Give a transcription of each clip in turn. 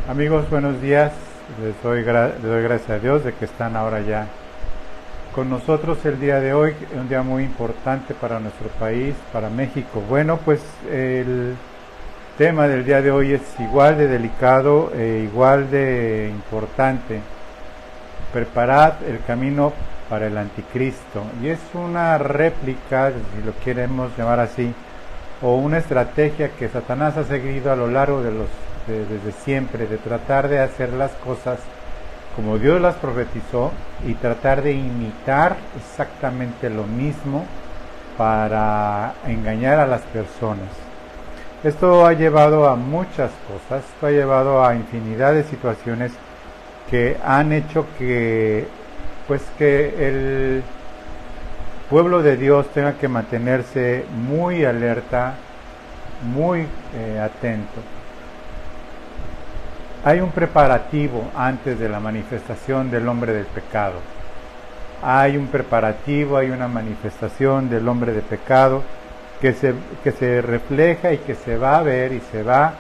Amigos, buenos días. Les doy gracias a Dios de que están ahora ya con nosotros el día de hoy, un día muy importante para nuestro país, para México. Bueno, pues el tema del día de hoy es igual de delicado e igual de importante. Preparad el camino para el anticristo. Y es una réplica, si lo queremos llamar así, o una estrategia que Satanás ha seguido a lo largo desde siempre, de tratar de hacer las cosas como Dios las profetizó y tratar de imitar exactamente lo mismo para engañar a las personas. Esto ha llevado a muchas cosas, esto ha llevado a infinidad de situaciones que han hecho que el pueblo de Dios tenga que mantenerse muy alerta, muy atento. Hay un preparativo antes de la manifestación del hombre del pecado. Hay un preparativo, hay una manifestación del hombre de pecado que se refleja y que se va a ver y se va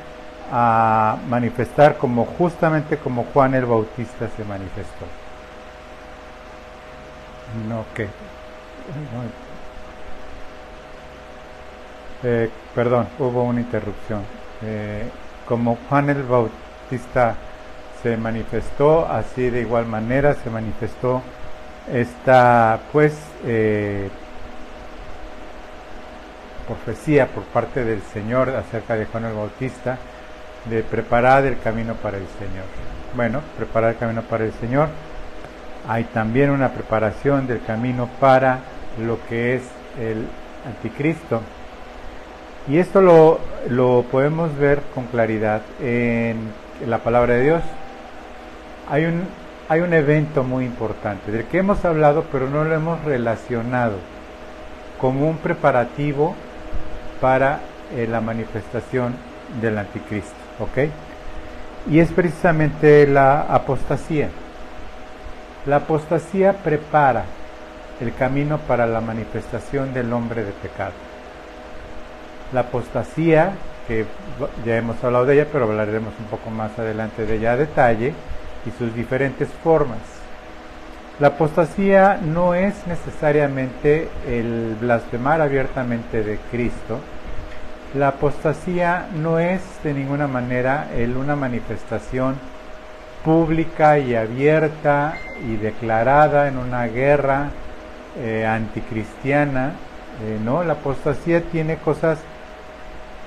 a manifestar justamente como Juan el Bautista se manifestó. No, ¿qué? Perdón, hubo una interrupción. Como Juan el Bautista se manifestó, así de igual manera se manifestó esta profecía por parte del Señor acerca de Juan el Bautista, de preparar el camino para el Señor. Bueno, preparar el camino para el Señor. Hay también una preparación del camino para lo que es el anticristo. Y esto lo podemos ver con claridad en la palabra de Dios. Hay un evento muy importante del que hemos hablado, pero no lo hemos relacionado como un preparativo para la manifestación del anticristo, ¿ok? Y es precisamente la apostasía. La apostasía prepara el camino para la manifestación del hombre de pecado. La apostasía, que ya hemos hablado de ella, pero hablaremos un poco más adelante de ella a detalle, y sus diferentes formas. La apostasía no es necesariamente el blasfemar abiertamente de Cristo. La apostasía no es de ninguna manera una manifestación pública y abierta y declarada en una guerra anticristiana. No, la apostasía tiene cosas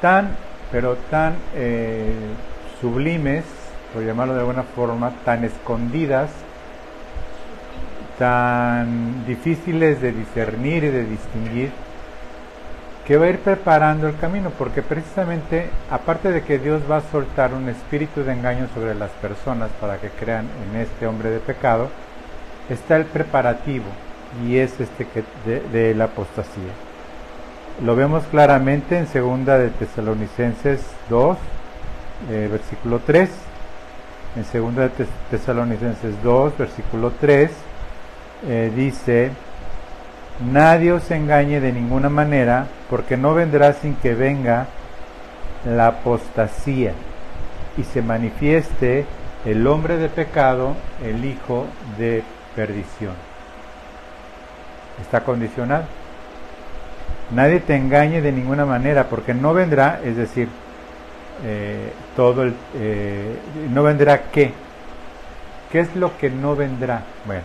tan sublimes, por llamarlo de alguna forma, tan escondidas, tan difíciles de discernir y de distinguir, que va a ir preparando el camino, porque precisamente, aparte de que Dios va a soltar un espíritu de engaño sobre las personas para que crean en este hombre de pecado, está el preparativo, y es de la apostasía. Lo vemos claramente en 2 de Tesalonicenses 2, versículo 3. En 2 de Tesalonicenses 2, versículo 3, dice: nadie os engañe de ninguna manera, porque no vendrá sin que venga la apostasía y se manifieste el hombre de pecado, el hijo de perdición. Está condicionado. Nadie te engañe de ninguna manera, porque no vendrá, es decir, no vendrá ¿qué? ¿Qué es lo que no vendrá? Bueno,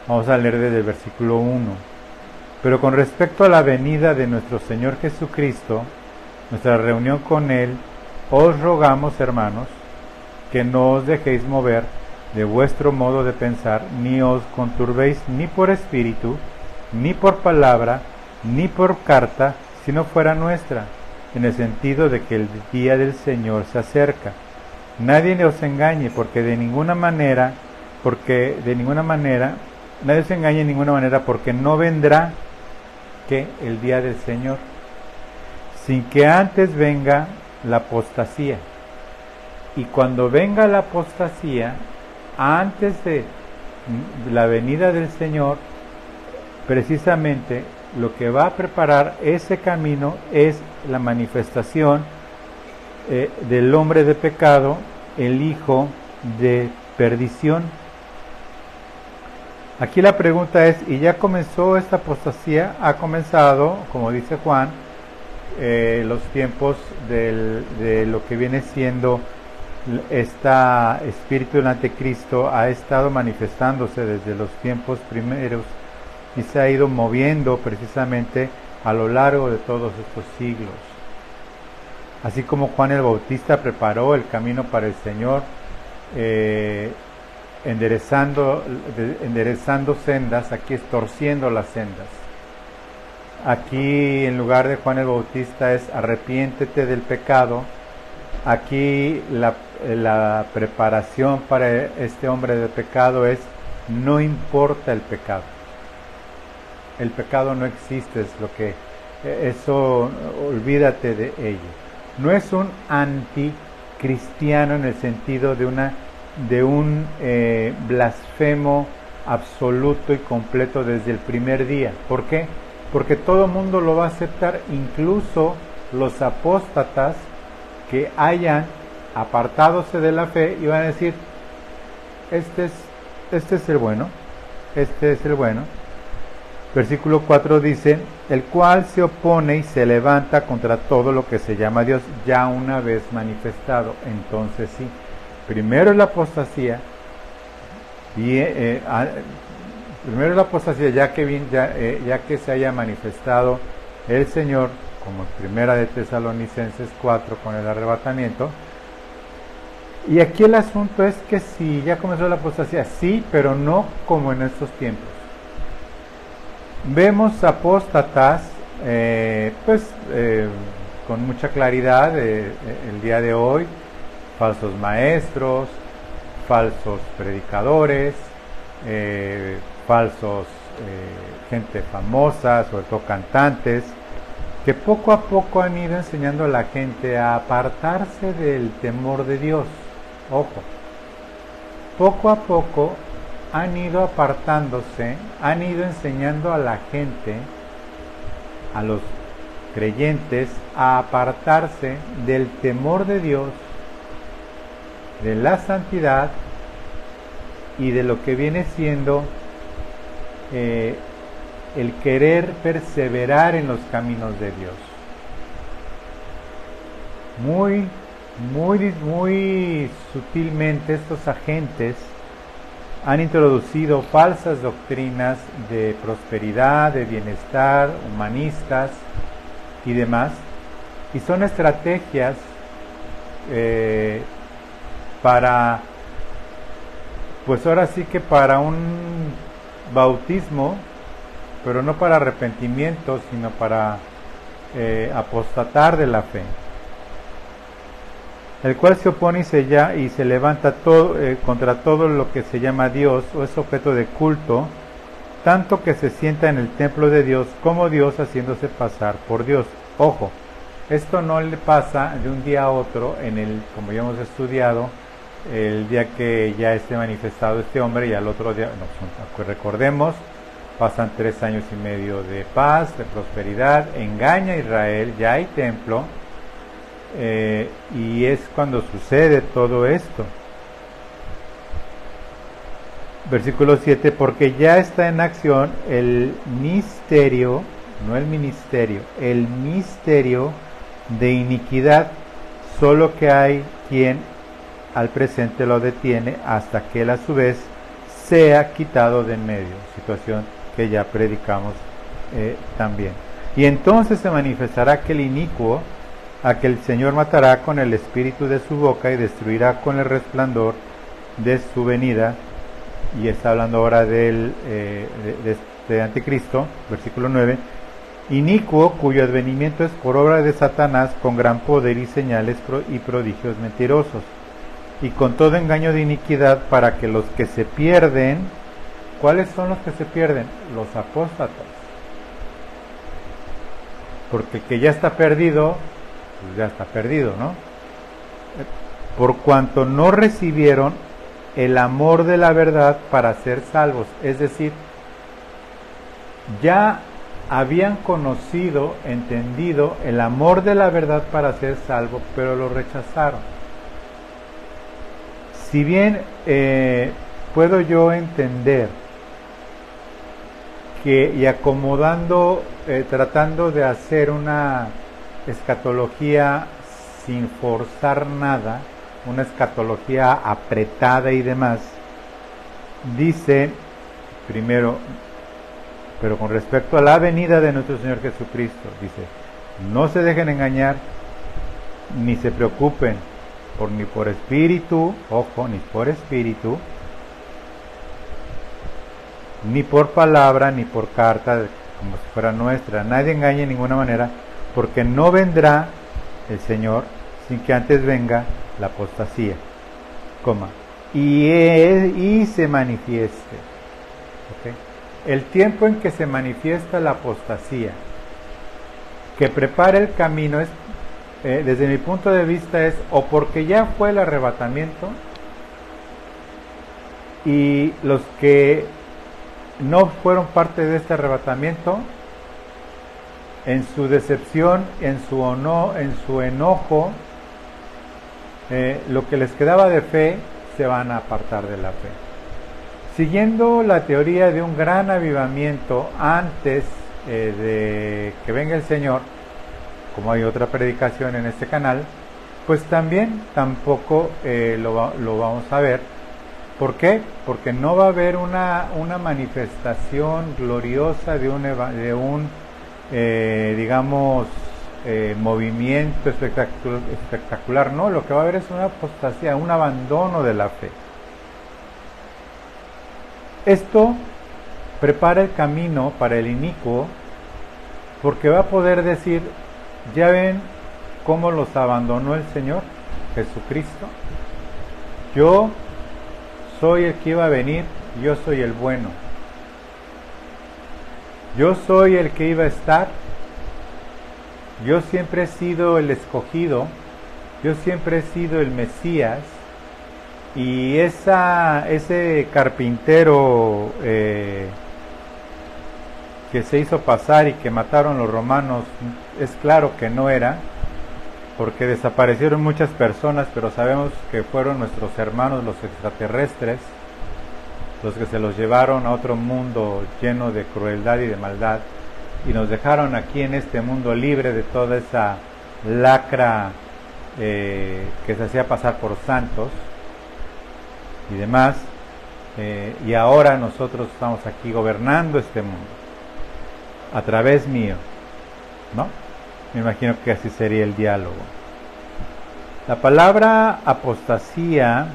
vamos a leer desde el versículo 1. Pero con respecto a la venida de nuestro Señor Jesucristo, nuestra reunión con Él, os rogamos, hermanos, que no os dejéis mover de vuestro modo de pensar, ni os conturbéis ni por espíritu, ni por palabra, ni por carta, si no fuera nuestra, en el sentido de que el día del Señor se acerca. Nadie os engañe, porque de ninguna manera, nadie os engañe de ninguna manera, porque no vendrá que el día del Señor, sin que antes venga la apostasía. Y cuando venga la apostasía, antes de la venida del Señor, precisamente lo que va a preparar ese camino es la manifestación del hombre de pecado el hijo de perdición. Aquí la pregunta es, ¿y ya comenzó esta apostasía? Ha comenzado, como dice Juan, los tiempos de lo que viene siendo este espíritu del anticristo. Ha estado manifestándose desde los tiempos primeros y se ha ido moviendo precisamente a lo largo de todos estos siglos. Así como Juan el Bautista preparó el camino para el Señor, enderezando sendas, aquí es torciendo las sendas. Aquí en lugar de Juan el Bautista es arrepiéntete del pecado. Aquí la preparación para este hombre de pecado es no importa el pecado. El pecado no existe, es lo que eso, olvídate de ello. No es un anticristiano en el sentido de un blasfemo absoluto y completo desde el primer día. ¿Por qué? Porque todo el mundo lo va a aceptar, incluso los apóstatas que hayan apartadose de la fe y van a decir, este es el bueno, este es el bueno. Versículo 4 dice, el cual se opone y se levanta contra todo lo que se llama Dios, ya una vez manifestado. Entonces sí, primero es la apostasía, ya que se haya manifestado el Señor, como en primera de Tesalonicenses 4 con el arrebatamiento. Y aquí el asunto es que si ya comenzó la apostasía, sí, pero no como en estos tiempos. Vemos apóstatas, con mucha claridad el día de hoy, falsos maestros, falsos predicadores, falsos gente famosa, sobre todo cantantes, que poco a poco han ido enseñando a la gente a apartarse del temor de Dios. Ojo, poco a poco han ido apartándose, han ido enseñando a la gente, a los creyentes, a apartarse del temor de Dios, de la santidad y de lo que viene siendo el querer perseverar en los caminos de Dios. Muy sutilmente estos agentes han introducido falsas doctrinas de prosperidad, de bienestar, humanistas y demás, y son estrategias para, pues ahora sí que para un bautismo, pero no para arrepentimiento, sino para apostatar de la fe. El cual se opone y se levanta contra todo lo que se llama Dios o es objeto de culto, tanto que se sienta en el templo de Dios como Dios, haciéndose pasar por Dios. Ojo, esto no le pasa de un día a otro, como ya hemos estudiado, el día que ya esté manifestado este hombre y al otro día, recordemos, pasan 3 años y medio de paz, de prosperidad, engaña a Israel, ya hay templo, y es cuando sucede todo esto. Versículo 7, porque ya está en acción el misterio, no el ministerio, el misterio de iniquidad, solo que hay quien al presente lo detiene hasta que él a su vez sea quitado de en medio, situación que ya predicamos también. Y entonces se manifestará aquel inicuo, a que el Señor matará con el espíritu de su boca y destruirá con el resplandor de su venida. Y está hablando ahora de anticristo, versículo 9. Inicuo, cuyo advenimiento es por obra de Satanás, con gran poder y señales y prodigios mentirosos, y con todo engaño de iniquidad, para que los que se pierden, ¿cuáles son los que se pierden? Los apóstatas. Porque el que ya está perdido, pues ya está perdido, ¿no? Por cuanto no recibieron el amor de la verdad para ser salvos. Es decir, ya habían conocido, entendido el amor de la verdad para ser salvos, pero lo rechazaron. si bien puedo yo entender que, y acomodando, tratando de hacer una escatología sin forzar nada, una escatología apretada y demás, dice primero, pero con respecto a la venida de nuestro Señor Jesucristo, dice, no se dejen engañar, ni se preocupen ni por espíritu, ojo, ni por espíritu, ni por palabra, ni por carta, como si fuera nuestra. Nadie engañe de ninguna manera, porque no vendrá el Señor sin que antes venga la apostasía, y se manifieste. ¿Okay? El tiempo en que se manifiesta la apostasía, que prepara el camino, es, desde mi punto de vista, es o porque ya fue el arrebatamiento, y los que no fueron parte de este arrebatamiento, en su decepción, en su enojo, lo que les quedaba de fe, se van a apartar de la fe. Siguiendo la teoría de un gran avivamiento antes de que venga el Señor, como hay otra predicación en este canal, pues también tampoco lo vamos a ver. ¿Por qué? Porque no va a haber una manifestación gloriosa de un digamos, movimiento espectacular. No, lo que va a haber es una apostasía, un abandono de la fe. Esto prepara el camino para el inicuo, porque va a poder decir, ya ven cómo los abandonó el Señor Jesucristo. Yo soy el que iba a venir, yo soy el bueno. Yo soy el que iba a estar. Yo siempre he sido el escogido. Yo siempre he sido el Mesías. Y ese carpintero que se hizo pasar y que mataron los romanos, es claro que no era, porque desaparecieron muchas personas, pero sabemos que fueron nuestros hermanos los extraterrestres los que se los llevaron a otro mundo lleno de crueldad y de maldad, y nos dejaron aquí en este mundo libre de toda esa lacra que se hacía pasar por santos y demás, y ahora nosotros estamos aquí gobernando este mundo a través mío, ¿no? Me imagino que así sería el diálogo. La palabra apostasía,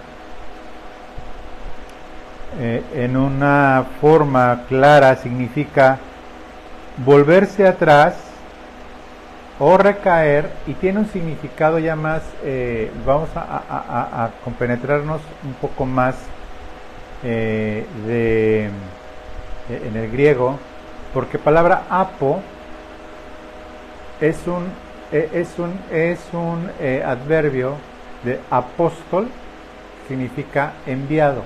en una forma clara, significa volverse atrás o recaer, y tiene un significado ya más, vamos a compenetrarnos un poco más en el griego, porque palabra apo es un adverbio de apóstol, significa enviado,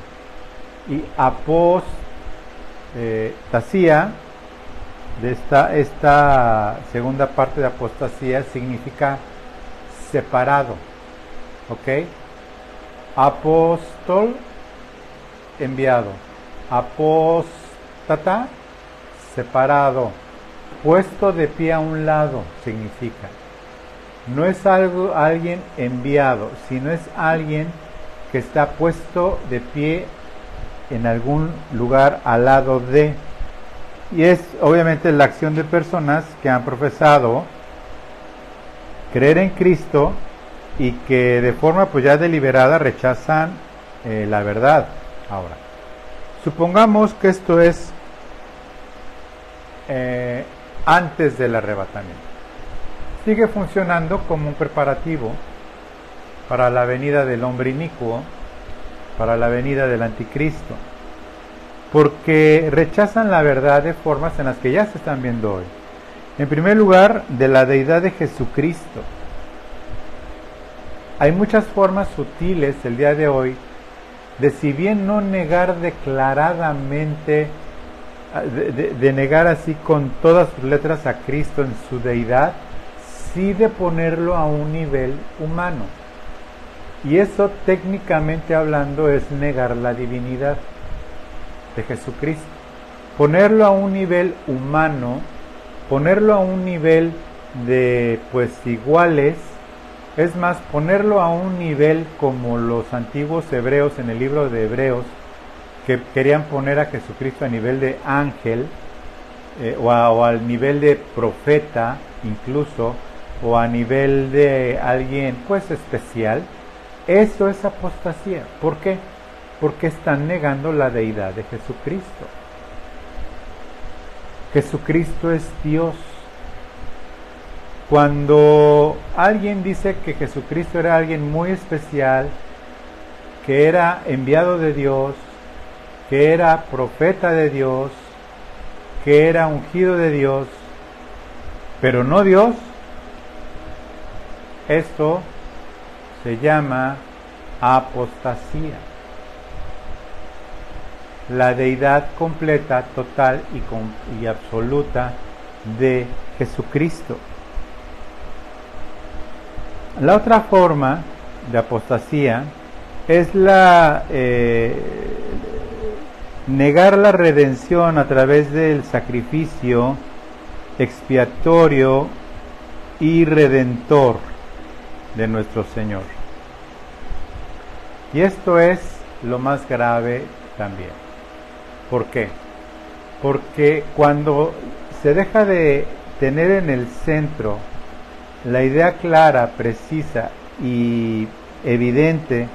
y apostasía, de esta segunda parte de apostasía, significa separado, ¿ok? Apóstol, enviado. Apóstata, separado. Puesto de pie a un lado, significa. No es alguien enviado, sino es alguien que está puesto de pie en algún lugar al lado de. Y es obviamente la acción de personas que han profesado creer en Cristo y que de forma pues ya deliberada rechazan la verdad. Ahora, supongamos que esto es antes del arrebatamiento. Sigue funcionando como un preparativo para la venida del hombre inicuo, para la venida del anticristo, porque rechazan la verdad de formas en las que ya se están viendo hoy. En primer lugar, de la deidad de Jesucristo. Hay muchas formas sutiles el día de hoy de, si bien no negar declaradamente, de negar así con todas sus letras a Cristo en su deidad, sí de ponerlo a un nivel humano. Y eso, técnicamente hablando, es negar la divinidad de Jesucristo. Ponerlo a un nivel humano, ponerlo a un nivel de iguales, es más, ponerlo a un nivel como los antiguos hebreos en el libro de Hebreos, que querían poner a Jesucristo a nivel de ángel, o al nivel de profeta incluso, o a nivel de alguien especial. Eso es apostasía. ¿Por qué? Porque están negando la deidad de Jesucristo. Jesucristo es Dios. Cuando alguien dice que Jesucristo era alguien muy especial, que era enviado de Dios, que era profeta de Dios, que era ungido de Dios, pero no Dios, esto se llama apostasía. La deidad completa, total y absoluta de Jesucristo. La otra forma de apostasía es negar la redención a través del sacrificio expiatorio y redentor de nuestro Señor. Y esto es lo más grave también. ¿Por qué? Porque cuando se deja de tener en el centro la idea clara, precisa y evidente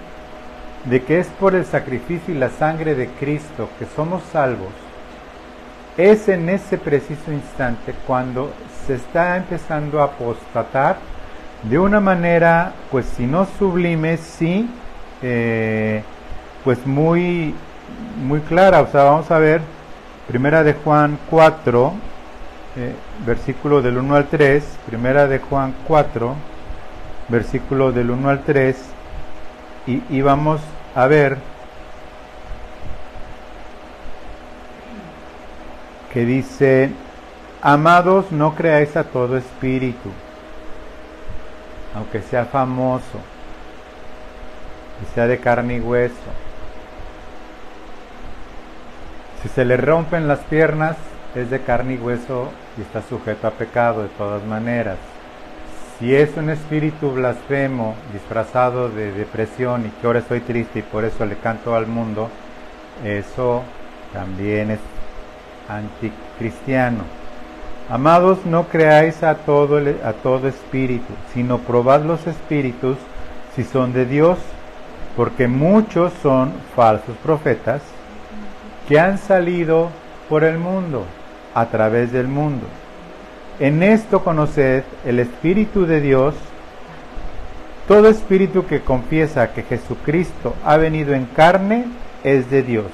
de que es por el sacrificio y la sangre de Cristo que somos salvos, es en ese preciso instante cuando se está empezando a apostatar de una manera, si no sublime, sí, muy, muy clara. O sea, vamos a ver, Primera de Juan 4, versículo del 1 al 3, Primera de Juan 4, versículo del 1 al 3, y vamos a ver que dice: amados, no creáis a todo espíritu, aunque sea famoso y sea de carne y hueso. Si se le rompen las piernas, es de carne y hueso y está sujeto a pecado de todas maneras. Si es un espíritu blasfemo disfrazado de depresión y que ahora estoy triste y por eso le canto al mundo, eso también es anticristiano. Amados, no creáis a todo espíritu, sino probad los espíritus si son de Dios, porque muchos son falsos profetas que han salido por el mundo, a través del mundo. En esto conoced el Espíritu de Dios. Todo espíritu que confiesa que Jesucristo ha venido en carne es de Dios.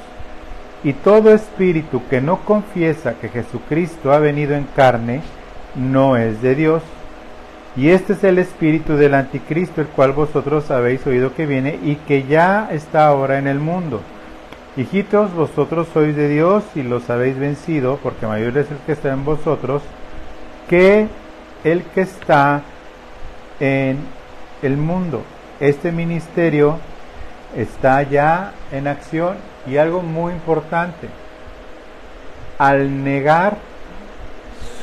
Y todo espíritu que no confiesa que Jesucristo ha venido en carne no es de Dios. Y este es el espíritu del anticristo, el cual vosotros habéis oído que viene y que ya está ahora en el mundo. Hijitos, vosotros sois de Dios y los habéis vencido, porque mayor es el que está en vosotros que el que está en el mundo. Este ministerio está ya en acción, y algo muy importante: al negar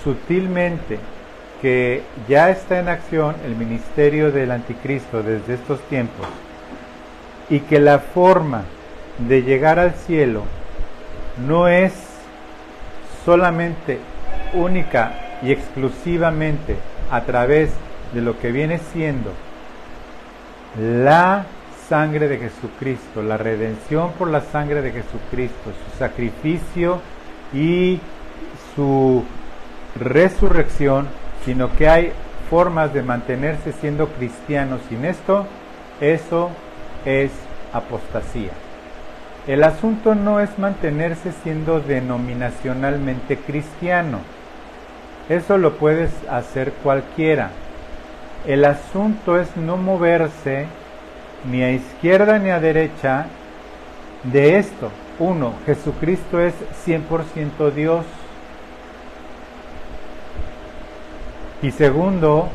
sutilmente que ya está en acción el ministerio del anticristo desde estos tiempos, y que la forma de llegar al cielo no es solamente, única y exclusivamente a través de lo que viene siendo la sangre de Jesucristo, la redención por la sangre de Jesucristo, su sacrificio y su resurrección, sino que hay formas de mantenerse siendo cristianos sin esto. Eso es apostasía. El asunto no es mantenerse siendo denominacionalmente cristiano. Eso lo puedes hacer cualquiera. El asunto es no moverse ni a izquierda ni a derecha de esto. Uno, Jesucristo es 100% Dios. Y segundo,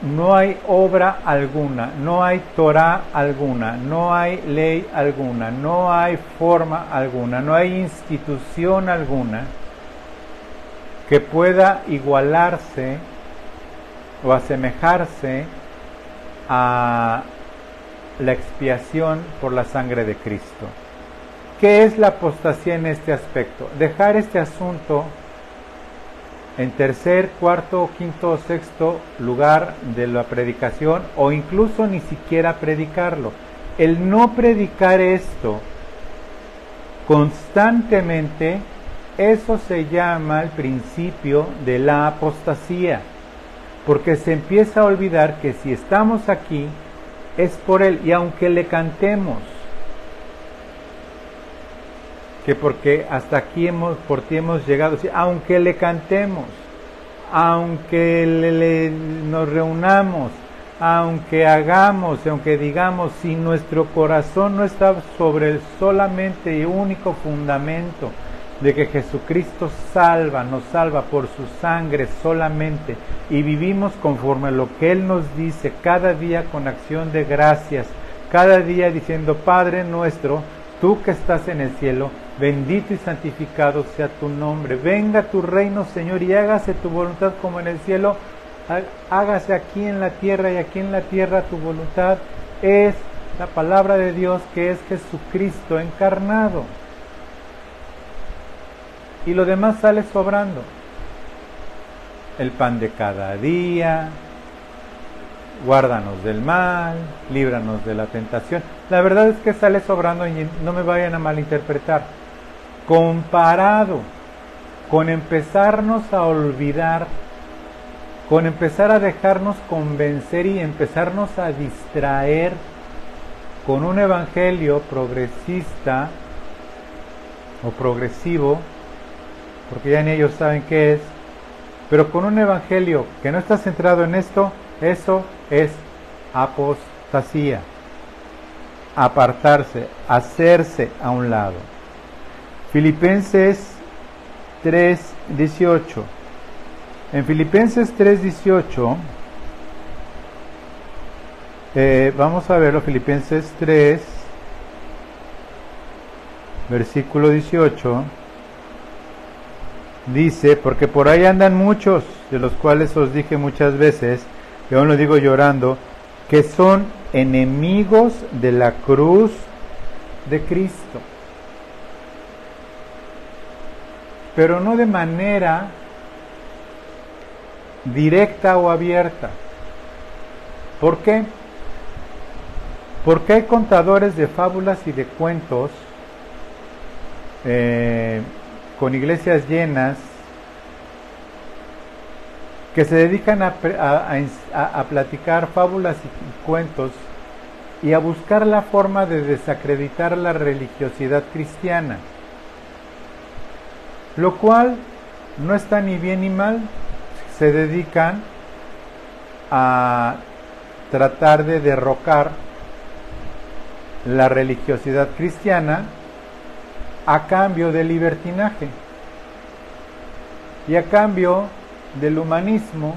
no hay obra alguna, no hay Torah alguna, no hay ley alguna, no hay forma alguna, no hay institución alguna que pueda igualarse o asemejarse a la expiación por la sangre de Cristo. ¿Qué es la apostasía en este aspecto? Dejar este asunto en tercer, cuarto, quinto o sexto lugar de la predicación, o incluso ni siquiera predicarlo. El no predicar esto constantemente, eso se llama el principio de la apostasía, porque se empieza a olvidar que si estamos aquí es por Él, y aunque le cantemos que porque hasta aquí por ti hemos llegado, aunque le cantemos, aunque nos reunamos, aunque hagamos, aunque digamos, si nuestro corazón no está sobre el solamente y único fundamento de que Jesucristo nos salva por su sangre solamente, y vivimos conforme a lo que Él nos dice cada día con acción de gracias, cada día diciendo: Padre nuestro, tú que estás en el cielo, bendito y santificado sea tu nombre, venga tu reino, Señor, y hágase tu voluntad como en el cielo, hágase aquí en la tierra, y aquí en la tierra tu voluntad es la palabra de Dios, que es Jesucristo encarnado. Y lo demás sale sobrando. El pan de cada día, guárdanos del mal, líbranos de la tentación. La verdad es que sale sobrando, y no me vayan a malinterpretar, comparado con empezarnos a olvidar, con empezar a dejarnos convencer y empezarnos a distraer con un evangelio progresista o progresivo, porque ya ni ellos saben qué es, pero con un evangelio que no está centrado en esto, eso es apostasía, apartarse, hacerse a un lado. Filipenses 3:18. En Filipenses 3:18, vamos a verlo, Filipenses 3, versículo 18, dice: porque por ahí andan muchos, de los cuales os dije muchas veces, y aún lo digo llorando, que son enemigos de la cruz de Cristo. Pero no de manera directa o abierta. ¿Por qué? Porque hay contadores de fábulas y de cuentos con iglesias llenas que se dedican a platicar fábulas y cuentos y a buscar la forma de desacreditar la religiosidad cristiana, lo cual no está ni bien ni mal. Se dedican a tratar de derrocar la religiosidad cristiana a cambio del libertinaje y a cambio del humanismo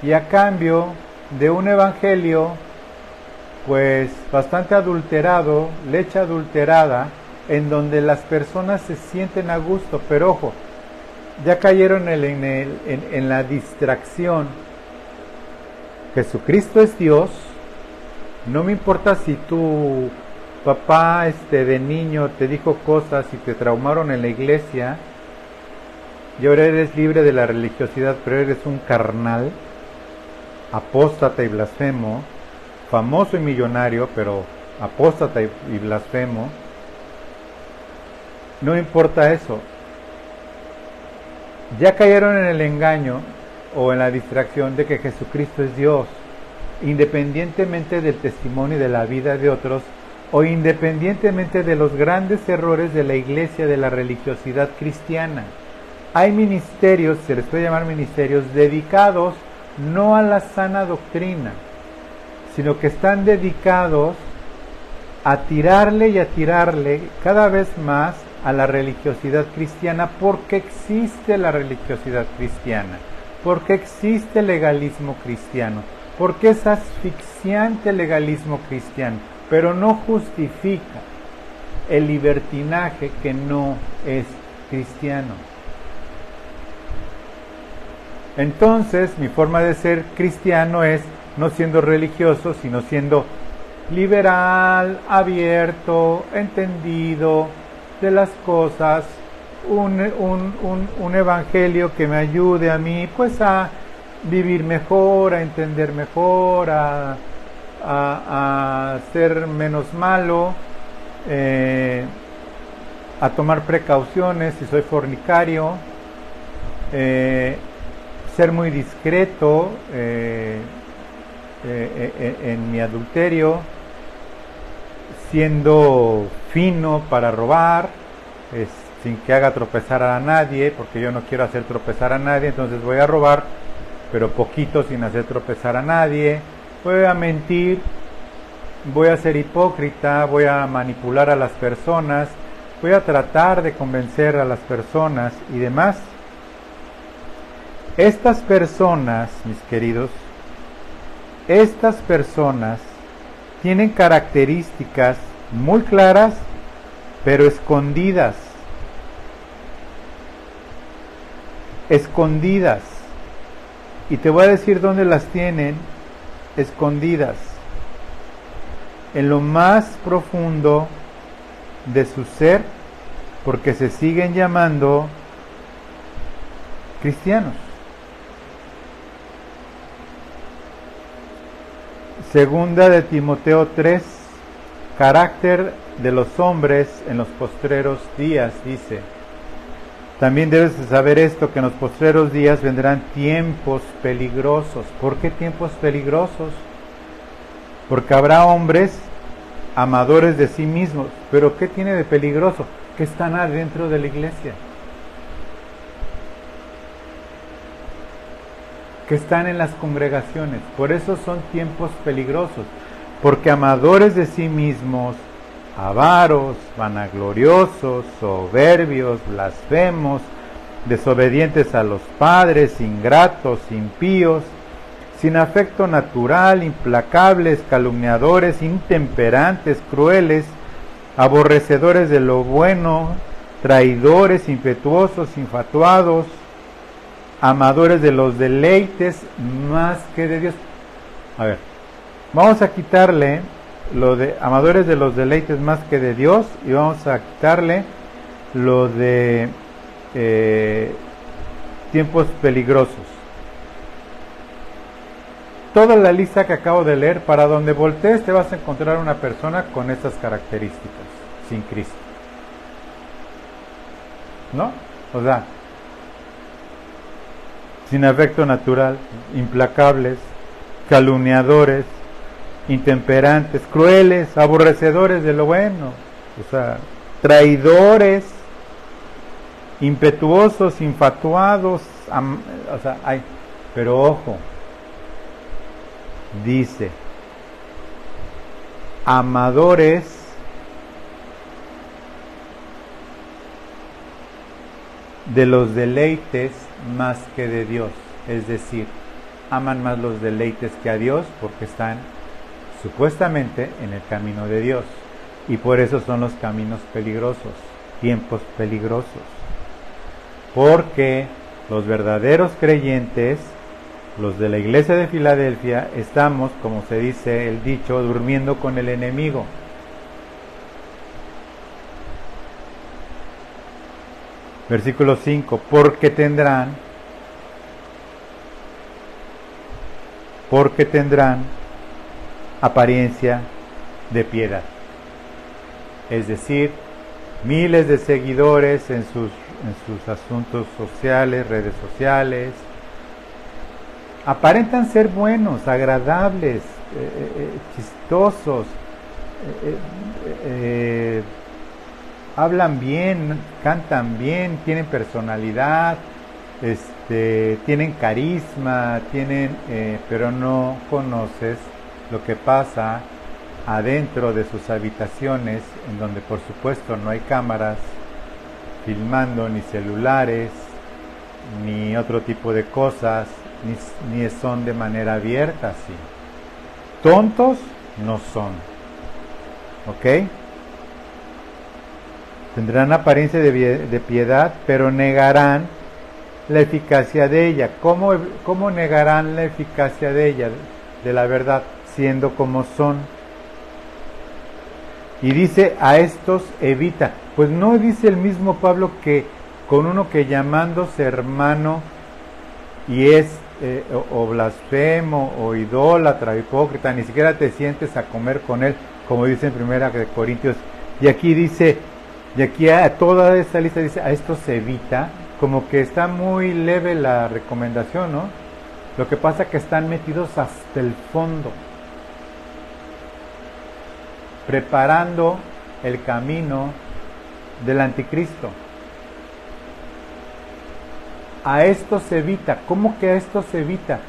y a cambio de un evangelio pues bastante adulterado, leche adulterada, en donde las personas se sienten a gusto. Pero ojo, ya cayeron en la distracción. Jesucristo es Dios. No me importa si tu papá de niño te dijo cosas y te traumaron en la iglesia y ahora eres libre de la religiosidad, pero eres un carnal, apóstata y blasfemo, famoso y millonario, pero apóstata y blasfemo. No importa eso. Ya cayeron en el engaño o en la distracción de que Jesucristo es Dios, independientemente del testimonio y de la vida de otros, o independientemente de los grandes errores de la iglesia, de la religiosidad cristiana. Hay ministerios, se les puede llamar ministerios, dedicados no a la sana doctrina, sino que están dedicados a tirarle y a tirarle cada vez más a la religiosidad cristiana, porque existe la religiosidad cristiana, porque existe el legalismo cristiano, porque es asfixiante el legalismo cristiano, pero no justifica el libertinaje que no es cristiano. Entonces, mi forma de ser cristiano es no siendo religioso, sino siendo liberal, abierto, entendido de las cosas, un evangelio que me ayude a mí pues a vivir mejor, a entender mejor, a ser menos malo, a tomar precauciones si soy fornicario, ser muy discreto en mi adulterio, siendo fino para robar, sin que haga tropezar a nadie, porque yo no quiero hacer tropezar a nadie, entonces voy a robar, pero poquito sin hacer tropezar a nadie. Voy a mentir, voy a ser hipócrita, voy a manipular a las personas, voy a tratar de convencer a las personas y demás. Estas personas, mis queridos, estas personas tienen características muy claras, pero escondidas. Escondidas. Y te voy a decir dónde las tienen escondidas. En lo más profundo de su ser, porque se siguen llamando cristianos. Segunda de Timoteo 3, carácter de los hombres en los postreros días, dice: también debes de saber esto, que en los postreros días vendrán tiempos peligrosos. ¿Por qué tiempos peligrosos? Porque habrá hombres amadores de sí mismos. ¿Pero qué tiene de peligroso? Que están adentro de la iglesia, que están en las congregaciones. Por eso son tiempos peligrosos, porque amadores de sí mismos, avaros, vanagloriosos, soberbios, blasfemos, desobedientes a los padres, ingratos, impíos, sin afecto natural, implacables, calumniadores, intemperantes, crueles, aborrecedores de lo bueno, traidores, impetuosos, infatuados, amadores de los deleites más que de Dios. A ver, vamos a quitarle lo de amadores de los deleites más que de Dios y vamos a quitarle lo de tiempos peligrosos. Toda la lista que acabo de leer, para donde voltees te vas a encontrar una persona con estas características, sin Cristo. ¿No? O sea, sin afecto natural, implacables, calumniadores, intemperantes, crueles, aborrecedores de lo bueno, o sea, traidores, impetuosos, infatuados, o sea, hay, pero ojo, dice, amadores de los deleites más que de Dios, es decir, aman más los deleites que a Dios porque están supuestamente en el camino de Dios, y por eso son los caminos peligrosos, tiempos peligrosos, porque los verdaderos creyentes, los de la iglesia de Filadelfia, estamos, como se dice el dicho, durmiendo con el enemigo. Versículo 5, porque tendrán apariencia de piedad. Es decir, miles de seguidores en sus asuntos sociales, redes sociales. Aparentan ser buenos, agradables, chistosos, hablan bien, cantan bien, tienen personalidad, tienen carisma, pero no conoces lo que pasa adentro de sus habitaciones, en donde por supuesto no hay cámaras filmando, ni celulares, ni otro tipo de cosas, ni son de manera abierta así. Tontos no son. ¿Ok? Tendrán apariencia de piedad, pero negarán la eficacia de ella. ¿Cómo negarán la eficacia de ella, de la verdad, siendo como son? Y dice, a estos evita. Pues no dice el mismo Pablo que con uno que llamándose hermano y es o blasfemo o idólatra o hipócrita, ni siquiera te sientes a comer con él, como dice en 1 Corintios. Y aquí dice, y aquí a toda esta lista dice, a esto se evita, como que está muy leve la recomendación, ¿no? Lo que pasa es que están metidos hasta el fondo, preparando el camino del anticristo. A esto se evita. ¿Cómo que a esto se evita?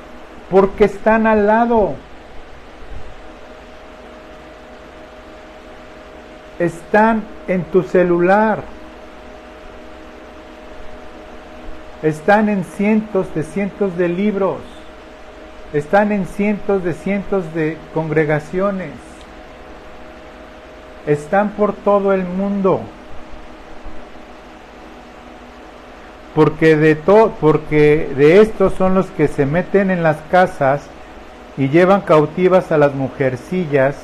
Porque están al lado. Están en tu celular. Están en cientos de libros. Están en cientos de congregaciones. Están por todo el mundo. Porque de estos son los que se meten en las casas y llevan cautivas a las mujercillas,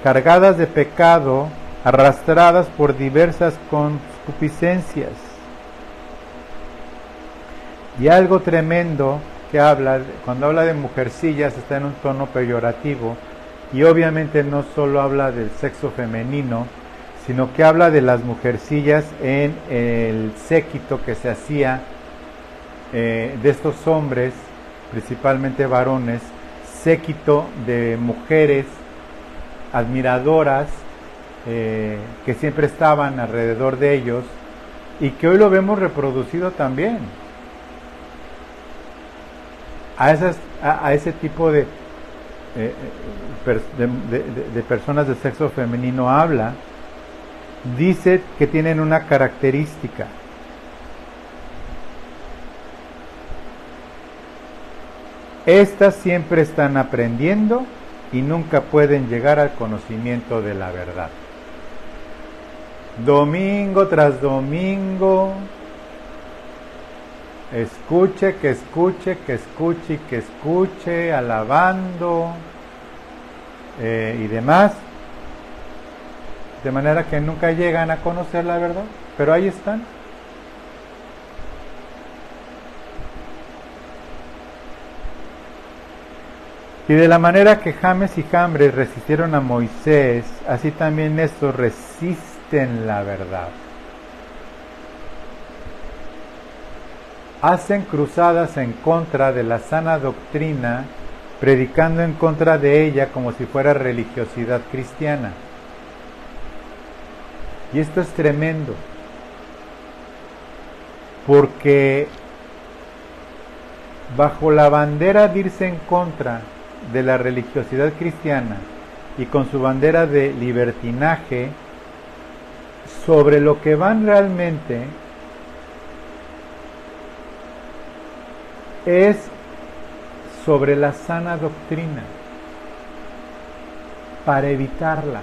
cargadas de pecado, arrastradas por diversas concupiscencias. Y algo tremendo que cuando habla de mujercillas, está en un tono peyorativo, y obviamente no solo habla del sexo femenino, sino que habla de las mujercillas en el séquito que se hacía de estos hombres, principalmente varones, séquito de mujeres admiradoras que siempre estaban alrededor de ellos y que hoy lo vemos reproducido también. A ese tipo de personas de sexo femenino habla. Dice que tienen una característica. Estas siempre están aprendiendo y nunca pueden llegar al conocimiento de la verdad. Domingo tras domingo, escuche, que escuche, alabando y demás. De manera que nunca llegan a conocer la verdad, pero ahí están. Y de la manera que James y Jambres resistieron a Moisés, así también estos resisten la verdad. Hacen cruzadas en contra de la sana doctrina, predicando en contra de ella como si fuera religiosidad cristiana. Y esto es tremendo, porque bajo la bandera de irse en contra de la religiosidad cristiana y con su bandera de libertinaje, sobre lo que van realmente es sobre la sana doctrina, para evitarla,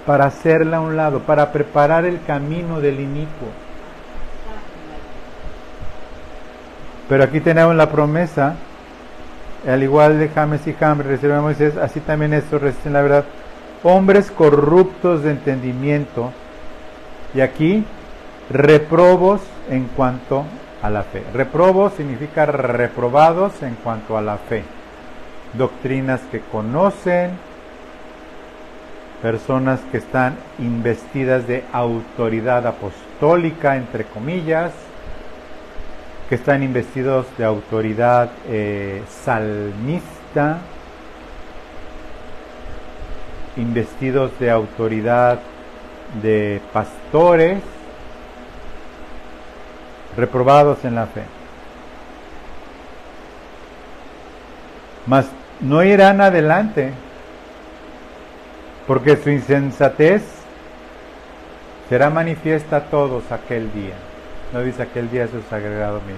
para hacerla a un lado, para preparar el camino del inicuo. Pero aquí tenemos la promesa, al igual de James y Jambres recibieron a Moisés, así también estos resisten la verdad. Hombres corruptos de entendimiento, y aquí reprobos en cuanto a la fe. Reprobos significa reprobados en cuanto a la fe. Doctrinas que conocen, personas que están investidas de autoridad apostólica, entre comillas, que están investidos de autoridad salmista, investidos de autoridad de pastores, reprobados en la fe. Mas no irán adelante, porque su insensatez será manifiesta a todos aquel día. No dice aquel día, eso es agregado mío.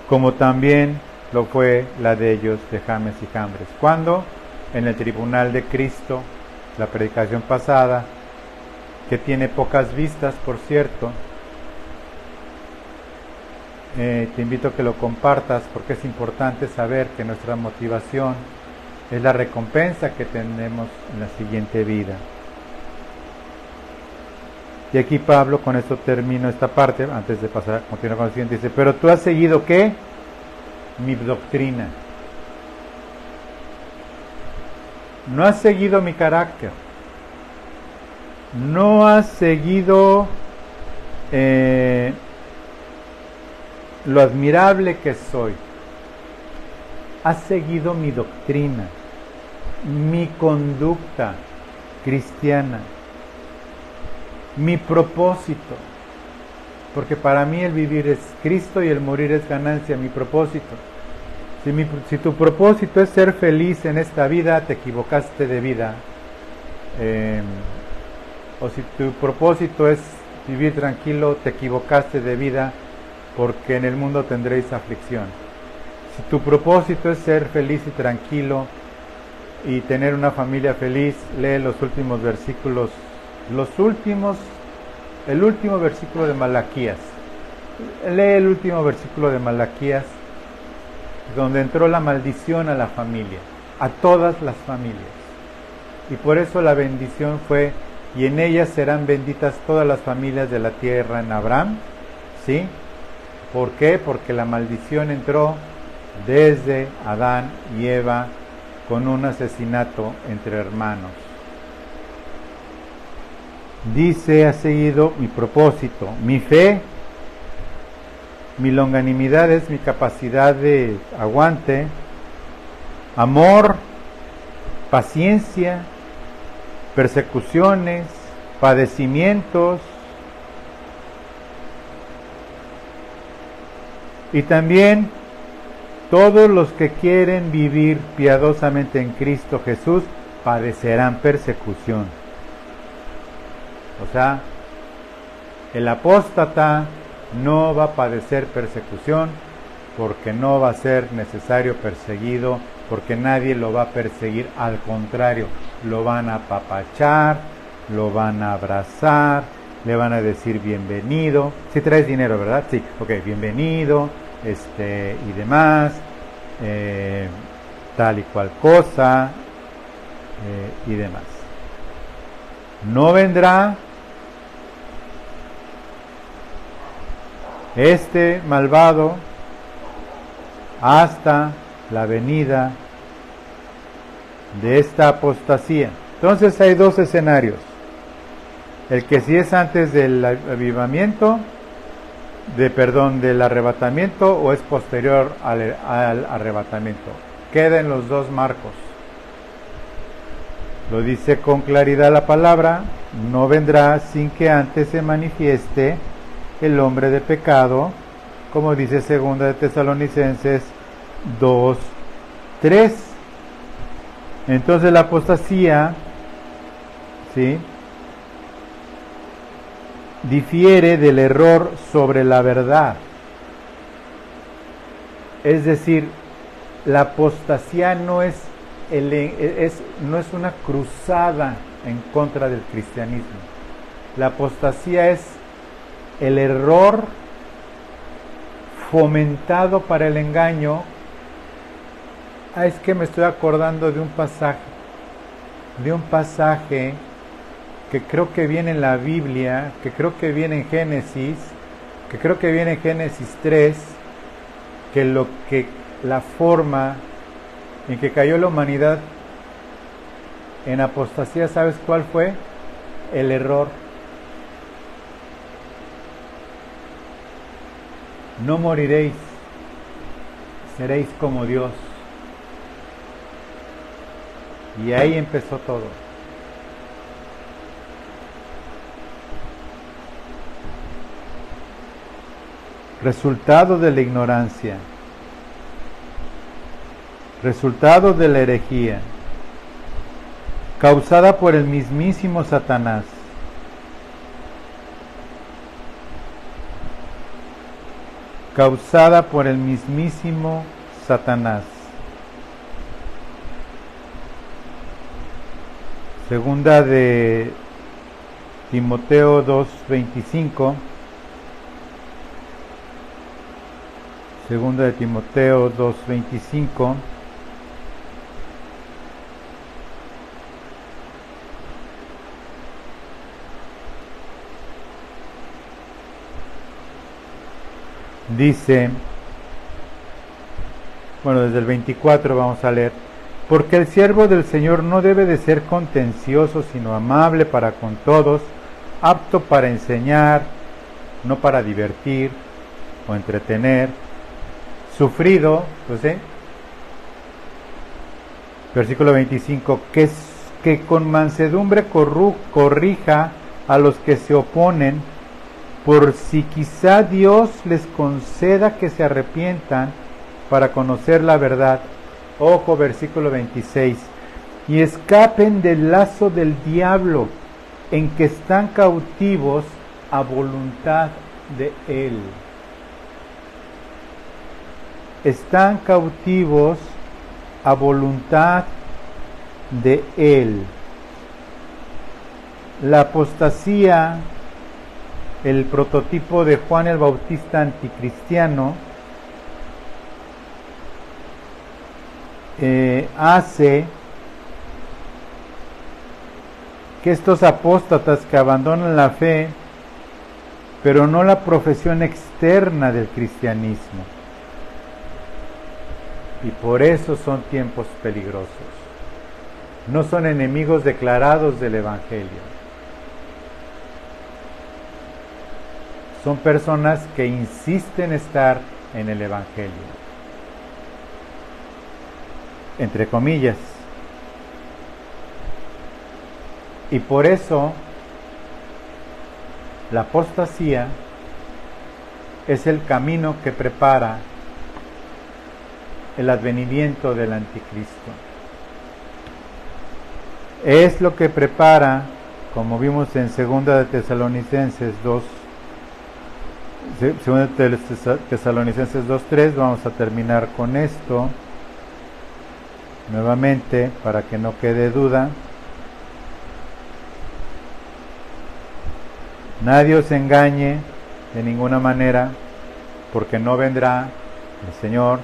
como también lo fue la de ellos de James y Jambres. ¿Cuándo? En el tribunal de Cristo, la predicación pasada, que tiene pocas vistas, por cierto. Te invito a que lo compartas porque es importante saber que nuestra motivación es la recompensa que tenemos en la siguiente vida. Y aquí Pablo, con esto termino esta parte, antes de pasar, continuar con el siguiente, dice, pero tú has seguido ¿qué? Mi doctrina. No has seguido mi carácter. No has seguido lo admirable que soy. Has seguido mi doctrina, mi conducta cristiana, mi propósito. Porque para mí el vivir es Cristo y el morir es ganancia, mi propósito. Si tu propósito es ser feliz en esta vida, te equivocaste de vida. O si tu propósito es vivir tranquilo, te equivocaste de vida, porque en el mundo tendréis aflicción. Si tu propósito es ser feliz y tranquilo y tener una familia feliz, lee los últimos versículos, el último versículo de Malaquías. Lee el último versículo de Malaquías, donde entró la maldición a la familia, a todas las familias. Y por eso la bendición fue, y en ellas serán benditas todas las familias de la tierra en Abraham. ¿Sí? ¿Por qué? Porque la maldición entró desde Adán y Eva con un asesinato entre hermanos. Dice, ha seguido mi propósito, mi fe, mi longanimidad es mi capacidad de aguante, amor, paciencia, persecuciones, padecimientos, y también todos los que quieren vivir piadosamente en Cristo Jesús padecerán persecución. O sea, el apóstata no va a padecer persecución porque no va a ser necesario perseguido, porque nadie lo va a perseguir, al contrario, lo van a apapachar, lo van a abrazar, le van a decir bienvenido. Si traes dinero, ¿verdad? Sí, ok, bienvenido, y demás, tal y cual cosa, y demás. No vendrá este malvado hasta la venida de esta apostasía. Entonces hay dos escenarios: el que si es antes del avivamiento, del arrebatamiento, o es posterior al arrebatamiento. Queda en los dos marcos. Lo dice con claridad la palabra: no vendrá sin que antes se manifieste el hombre de pecado, como dice 2 de Tesalonicenses 2:3. Entonces la apostasía, ¿sí?, difiere del error sobre la verdad. Es decir, la apostasía no es una cruzada en contra del cristianismo. La apostasía es el error fomentado para el engaño. Es que me estoy acordando de un pasaje que creo que viene en la Biblia, que creo que viene en Génesis, que creo que viene en Génesis 3, que la forma en que cayó la humanidad en apostasía, ¿sabes cuál fue? El error. No moriréis, seréis como Dios. Y ahí empezó todo. Resultado de la ignorancia, resultado de la herejía, causada por el mismísimo Satanás. causada por el mismísimo Satanás. Segunda de Timoteo 2:25. Segunda de Timoteo 2:25. Dice, bueno, desde el 24 vamos a leer: porque el siervo del Señor no debe de ser contencioso, sino amable para con todos, apto para enseñar, no para divertir o entretener, sufrido, pues, versículo 25, que con mansedumbre corrija a los que se oponen, por si quizá Dios les conceda que se arrepientan para conocer la verdad. Ojo, versículo 26, y escapen del lazo del diablo, en que están cautivos a voluntad de él. Están cautivos a voluntad de él. La apostasía, el prototipo de Juan el Bautista anticristiano, hace que estos apóstatas que abandonan la fe, pero no la profesión externa del cristianismo, y por eso son tiempos peligrosos. No son enemigos declarados del Evangelio. Son personas que insisten estar en el Evangelio, entre comillas. Y por eso la apostasía es el camino que prepara el advenimiento del anticristo. Es lo que prepara, como vimos en Segunda de Tesalonicenses 2:3, vamos a terminar con esto nuevamente para que no quede duda. Nadie os engañe de ninguna manera, porque no vendrá el Señor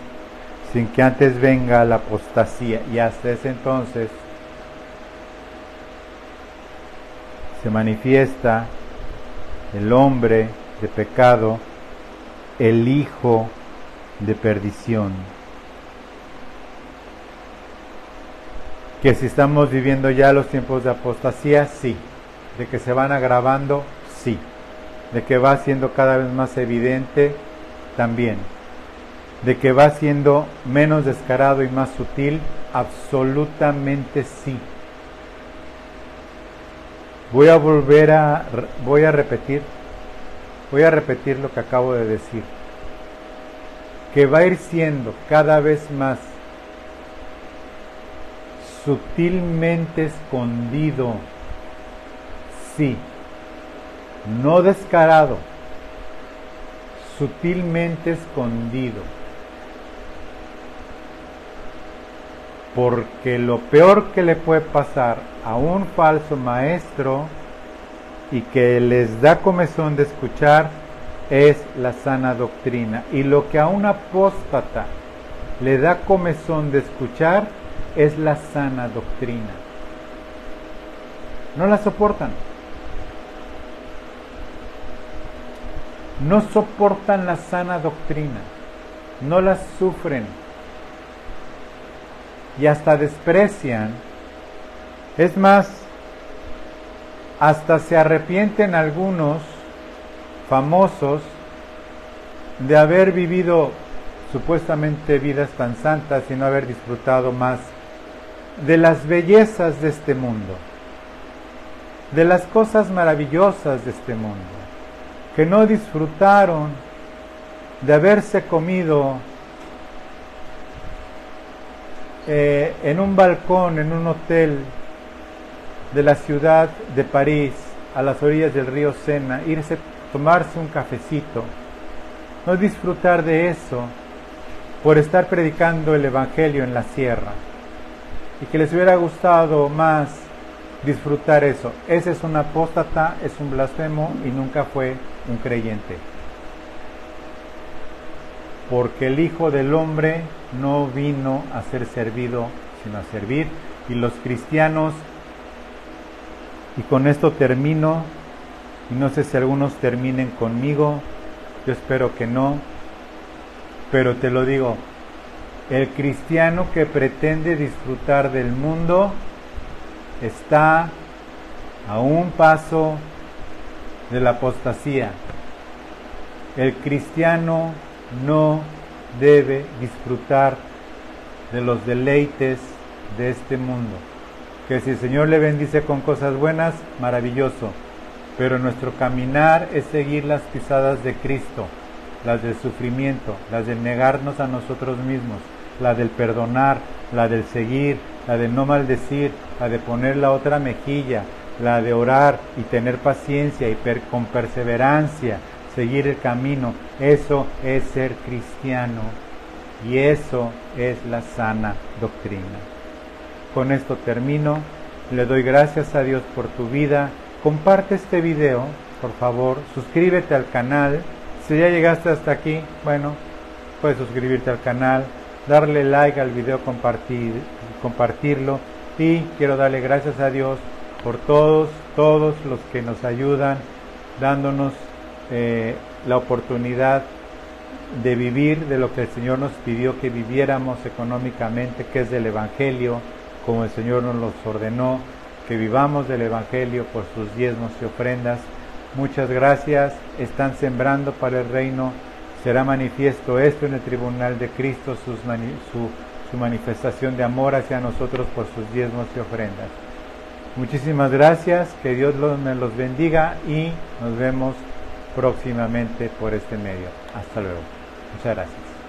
sin que antes venga la apostasía, y hasta ese entonces se manifiesta el hombre de pecado, el hijo de perdición. Que si estamos viviendo ya los tiempos de apostasía, sí. De que se van agravando, sí. De que va siendo cada vez más evidente, también. De que va siendo menos descarado y más sutil, absolutamente sí. Voy a repetir lo que acabo de decir, que va a ir siendo cada vez más sutilmente escondido, sí, no descarado, sutilmente escondido, porque lo peor que le puede pasar a un falso maestro y que les da comezón de escuchar es la sana doctrina, y lo que a un apóstata le da comezón de escuchar es la sana doctrina. No la soportan. No soportan la sana doctrina. No la sufren. Y hasta desprecian. Es más, hasta se arrepienten algunos famosos de haber vivido supuestamente vidas tan santas y no haber disfrutado más de las bellezas de este mundo, de las cosas maravillosas de este mundo, que no disfrutaron de haberse comido en un balcón, en un hotel de la ciudad de París, a las orillas del río Sena, tomarse un cafecito no disfrutar de eso por estar predicando el Evangelio en la sierra, y que les hubiera gustado más disfrutar eso. Ese es un apóstata, es un blasfemo y nunca fue un creyente. Porque el Hijo del Hombre no vino a ser servido, sino a servir. Y los cristianos, y con esto termino, y no sé si algunos terminen conmigo, yo espero que no, pero te lo digo, el cristiano que pretende disfrutar del mundo está a un paso de la apostasía. El cristiano no debe disfrutar de los deleites de este mundo. Que si el Señor le bendice con cosas buenas, maravilloso, pero nuestro caminar es seguir las pisadas de Cristo, las del sufrimiento, las del negarnos a nosotros mismos, la del perdonar, la del seguir, la de no maldecir, la de poner la otra mejilla, la de orar y tener paciencia y con perseverancia seguir el camino. Eso es ser cristiano y eso es la sana doctrina. Con esto termino. Le doy gracias a Dios por tu vida. Comparte este video, por favor. Suscríbete al canal. Si ya llegaste hasta aquí, bueno, puedes suscribirte al canal, darle like al video, compartirlo. Y quiero darle gracias a Dios por todos los que nos ayudan, dándonos la oportunidad de vivir de lo que el Señor nos pidió que viviéramos económicamente, que es del Evangelio, como el Señor nos los ordenó, que vivamos del Evangelio por sus diezmos y ofrendas. Muchas gracias. Están sembrando para el reino. Será manifiesto esto en el tribunal de Cristo, su manifestación de amor hacia nosotros por sus diezmos y ofrendas. Muchísimas gracias, que Dios me los bendiga y nos vemos próximamente por este medio. Hasta luego. Muchas gracias.